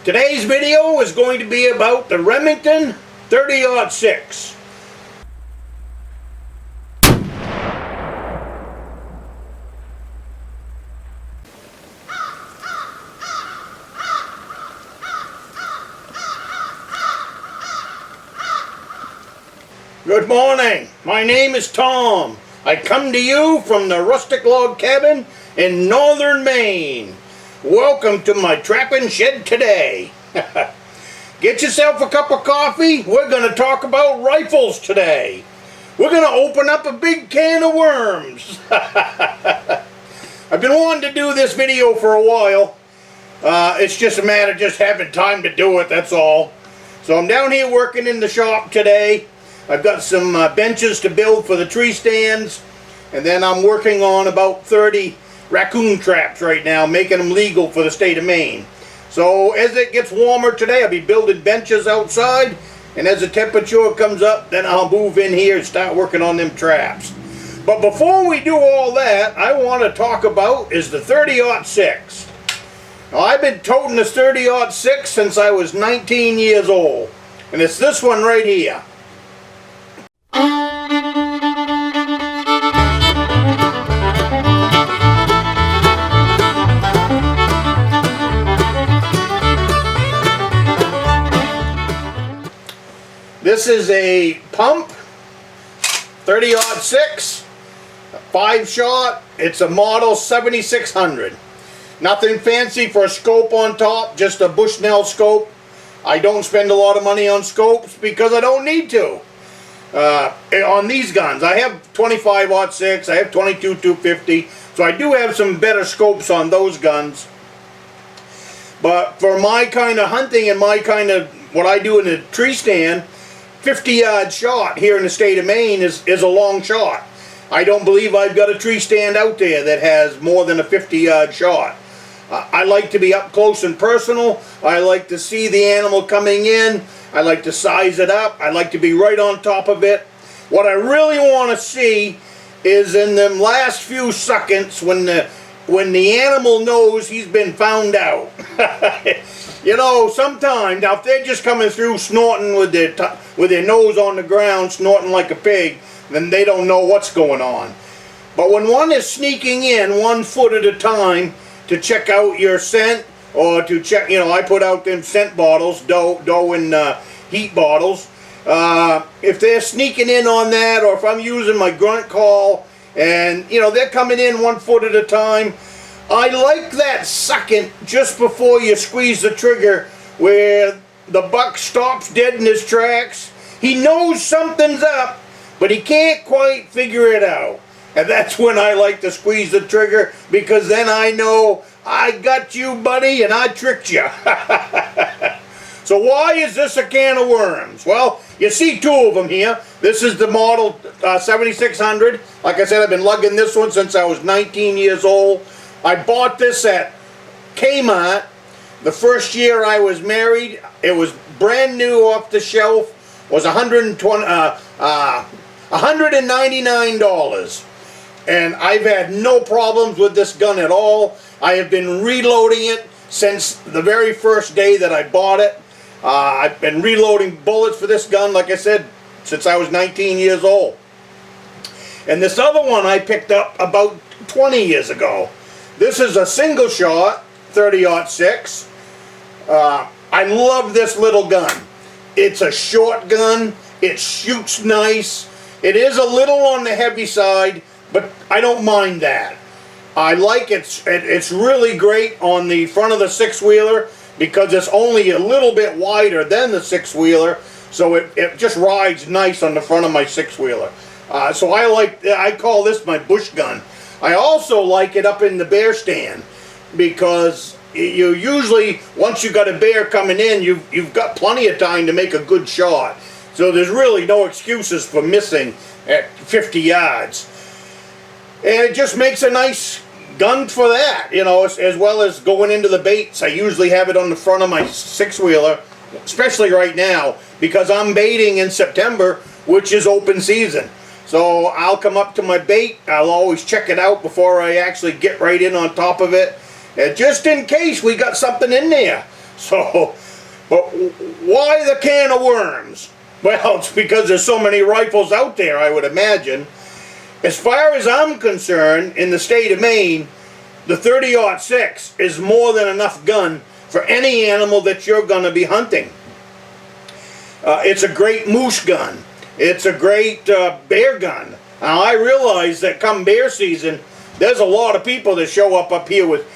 Today's video is going to be about the Remington 30-06. Good morning. My name is Tom. I come to you from the Rustic log cabin in Northern Maine. Welcome to my trapping shed today. Get yourself a cup of coffee. We're going to talk about rifles today. We're going to open up a big can of worms. I've been wanting to do this video for a while. It's just a matter of just having time to do it, that's all. So I'm down here working in the shop today. I've got some benches to build for the tree stands, and then I'm working on about 30 raccoon traps right now, making them legal for the state of Maine. So as it gets warmer today, I'll be building benches outside, and as the temperature comes up, then I'll move in here and start working on them traps. But before we do all that, I want to talk about is the 30-06. Now, I've been toting this 30-06 since I was 19 years old, and it's this one right here. This is a pump, 30-06, 5-shot. It's a model 7600. Nothing fancy for a scope on top, just a Bushnell scope. I don't spend a lot of money on scopes because I don't need to. On these guns, I have 25-06, I have 22-250, so I do have some better scopes on those guns. But for my kind of hunting and my kind of what I do in a tree stand, 50-yard shot here in the state of Maine is a long shot. I don't believe I've got a tree stand out there that has more than a 50-yard shot. I like to be up close and personal. I like to see the animal coming in. I like to size it up. I like to be right on top of it. What I really want to see is in them last few seconds when the animal knows he's been found out. You know, sometimes, now if they're just coming through snorting with their nose on the ground, snorting like a pig, then they don't know what's going on. But when one is sneaking in 1 foot at a time to check out your scent, or to check, you know, I put out them scent bottles, dough and heat bottles. If they're sneaking in on that, or if I'm using my grunt call, and, you know, they're coming in 1 foot at a time, I like that second just before you squeeze the trigger where the buck stops dead in his tracks. He knows something's up, but he can't quite figure it out. And that's when I like to squeeze the trigger, because then I know I got you, buddy, and I tricked you. So why is this a can of worms? Well, you see two of them here. This is the model 7600. Like I said, I've been lugging this one since I was 19 years old. I bought this at Kmart the first year I was married. It was brand new off the shelf. It was $199. And I've had no problems with this gun at all. I have been reloading it since the very first day that I bought it. I've been reloading bullets for this gun, like I said, since I was 19 years old. And this other one I picked up about 20 years ago. This is a single shot, 30-06. I love this little gun. It's a short gun. It shoots nice. It is a little on the heavy side, but I don't mind that. I like it. It's really great on the front of the six-wheeler because it's only a little bit wider than the six-wheeler, so it just rides nice on the front of my six-wheeler. So I call this my bush gun. I also like it up in the bear stand because you usually, once you got a bear coming in, you've got plenty of time to make a good shot. So there's really no excuses for missing at 50 yards. And it just makes a nice gun for that, you know, as well as going into the baits. I usually have it on the front of my six-wheeler, especially right now, because I'm baiting in September, which is open season. So I'll come up to my bait, I'll always check it out before I actually get right in on top of it, just in case we got something in there. So, but why the can of worms? Well, it's because there's so many rifles out there, I would imagine. As far as I'm concerned, in the state of Maine, the 30-06 is more than enough gun for any animal that you're going to be hunting. It's a great moose gun. It's a great bear gun. Now, I realize that come bear season, there's a lot of people that show up here with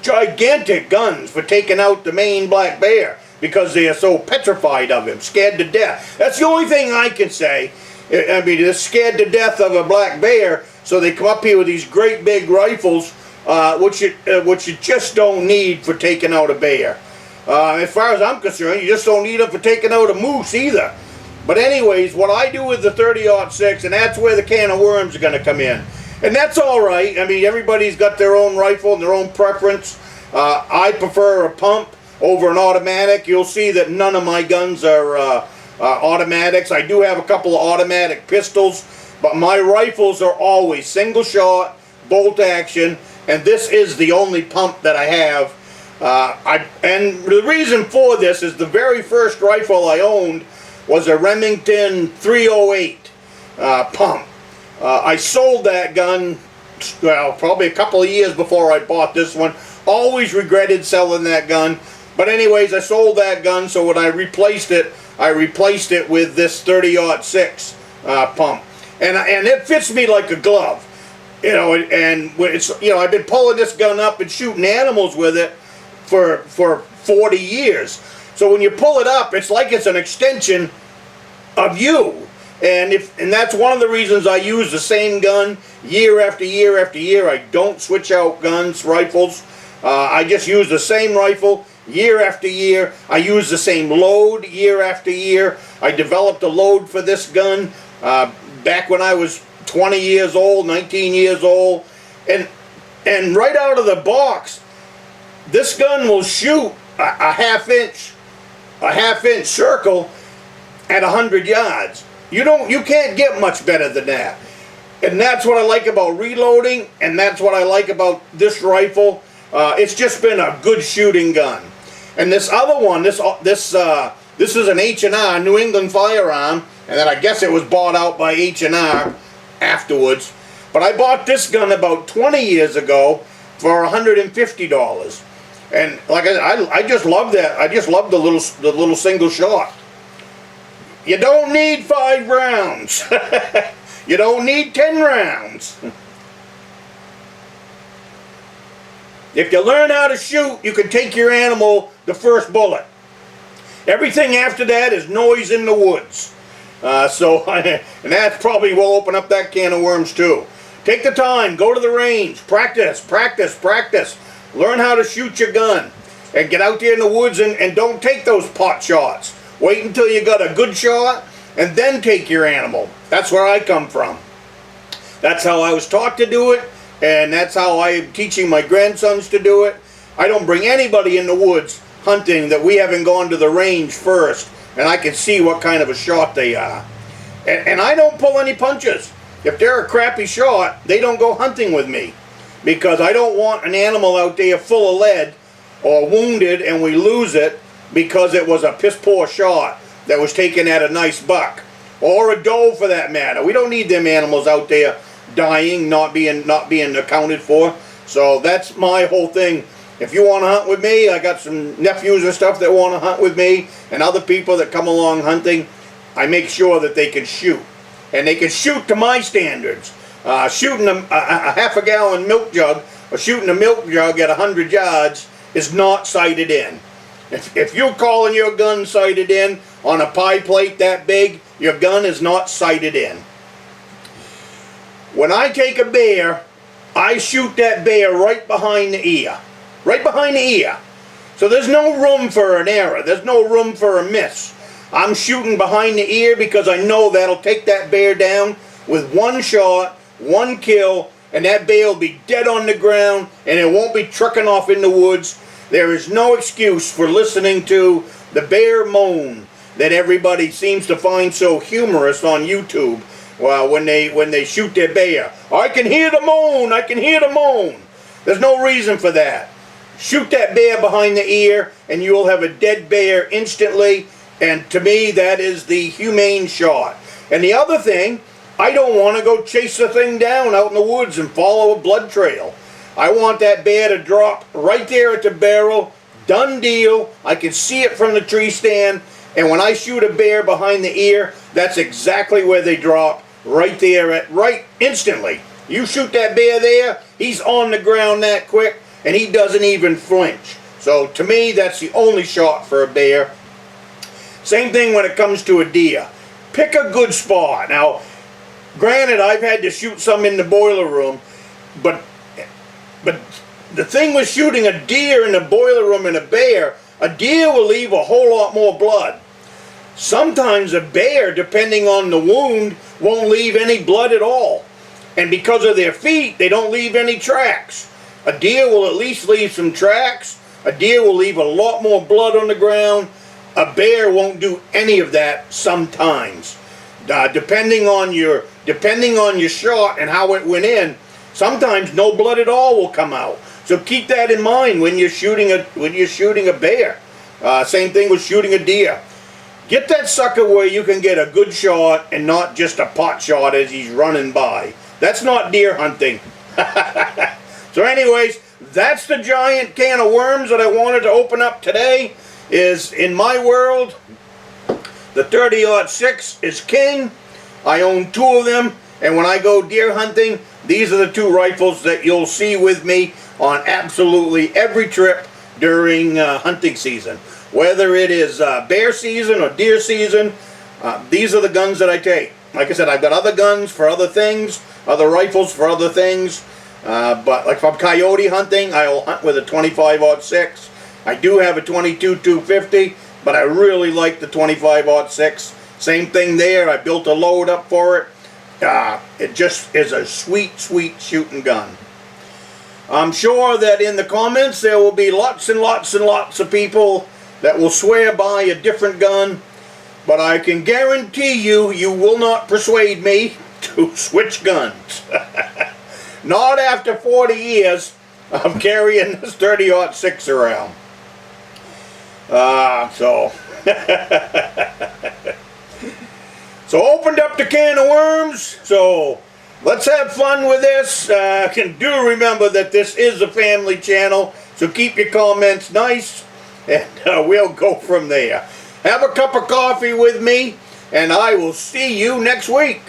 gigantic guns for taking out the Maine black bear because they are so petrified of him, scared to death. That's the only thing I can say. I mean, they're scared to death of a black bear, so they come up here with these great big rifles, which you just don't need for taking out a bear. As far as I'm concerned, you just don't need them for taking out a moose either. But anyways, what I do with the 30-06, and that's where the can of worms are going to come in. And that's all right. I mean, everybody's got their own rifle and their own preference. I prefer a pump over an automatic. You'll see that none of my guns are automatics. I do have a couple of automatic pistols, but my rifles are always single shot, bolt action, and this is the only pump that I have. And the reason for this is the very first rifle I owned was a Remington 308 pump. I sold that gun, well, probably a couple of years before I bought this one. Always regretted selling that gun. But anyways, I sold that gun, so when I replaced it with this 30-06 pump. And it fits me like a glove. You know, and it's, you know, I've been pulling this gun up and shooting animals with it for 40 years. So when you pull it up, it's like it's an extension of you. And that's one of the reasons I use the same gun year after year after year. I don't switch out guns, rifles. I just use the same rifle year after year. I use the same load year after year. I developed a load for this gun back when I was 20 years old, 19 years old. And right out of the box, this gun will shoot a half-inch circle at 100 yards. You can't get much better than that. And that's what I like about reloading, and that's what I like about this rifle. It's just been a good shooting gun. And this other one, this is an H&R, New England firearm, and then I guess it was bought out by H&R afterwards. But I bought this gun about 20 years ago for $150. And like I just love that. I just love the little single shot. You don't need 5 rounds. You don't need 10 rounds. If you learn how to shoot, you can take your animal the first bullet. Everything after that is noise in the woods. And that probably will open up that can of worms too. Take the time, go to the range, practice, practice, practice. Learn how to shoot your gun. And get out there in the woods and don't take those pot shots. Wait until you got a good shot and then take your animal. That's where I come from. That's how I was taught to do it, and that's how I'm teaching my grandsons to do it. I don't bring anybody in the woods hunting that we haven't gone to the range first and I can see what kind of a shot they are. And I don't pull any punches. If they're a crappy shot, they don't go hunting with me, because I don't want an animal out there full of lead or wounded and we lose it because it was a piss poor shot that was taken at a nice buck, or a doe for that matter. We don't need them animals out there dying, not being accounted for. So that's my whole thing. If you want to hunt with me, I got some nephews and stuff that want to hunt with me, and other people that come along hunting. I make sure that they can shoot, and they can shoot to my standards. Shooting a half a gallon milk jug or shooting a milk jug at 100 yards is not sighted in. If you're calling your gun sighted in on a pie plate that big, your gun is not sighted in. When I take a bear, I shoot that bear right behind the ear. Right behind the ear. So there's no room for an error. There's no room for a miss. I'm shooting behind the ear because I know that'll take that bear down with one shot, one kill, and that bear will be dead on the ground and it won't be trucking off in the woods. There is no excuse for listening to the bear moan that everybody seems to find so humorous on YouTube. Well, when they shoot their bear, I can hear the moan, I can hear the moan. There's no reason for that. shoot that bear behind the ear, and you will have a dead bear instantly. And to me, that is the humane shot. And the other thing, I don't want to go chase the thing down out in the woods and follow a blood trail. I want that bear to drop right there at the barrel. Done deal. I can see it from the tree stand. And when I shoot a bear behind the ear, that's exactly where they drop. Right there, right instantly. You shoot that bear there, he's on the ground that quick, and he doesn't even flinch. So to me, that's the only shot for a bear. Same thing when it comes to a deer. Pick a good spot. Now, granted, I've had to shoot some in the boiler room, but the thing with shooting a deer in the boiler room and a deer will leave a whole lot more blood. Sometimes a bear, depending on the wound, won't leave any blood at all. And because of their feet, they don't leave any tracks. A deer will at least leave some tracks. A deer will leave a lot more blood on the ground. A bear won't do any of that sometimes. Depending on your shot and how it went in, sometimes no blood at all will come out. So keep that in mind when you're shooting a bear. Same thing with shooting a deer. Get that sucker where you can get a good shot and not just a pot shot as he's running by. That's not deer hunting. So anyways, that's the giant can of worms that I wanted to open up today. Is in my world, the 30-06 is king. I own 2 of them, and when I go deer hunting, these are the 2 rifles that you'll see with me on absolutely every trip during hunting season. Whether it is bear season or deer season, these are the guns that I take. Like I said, I've got other guns for other things, other rifles for other things, but like if I'm coyote hunting, I'll hunt with a 25-06. I do have a 22-250, but I really like the 25-06. Same thing there. I built a load up for it. It just is a sweet, sweet shooting gun. I'm sure that in the comments there will be lots and lots and lots of people that will swear by a different gun, but I can guarantee you, you will not persuade me to switch guns. Not after 40 years of carrying this 30-06 around. So opened up the can of worms. So let's have fun with this. And do remember that this is a family channel, so keep your comments nice, and we'll go from there. Have a cup of coffee with me, and I will see you next week.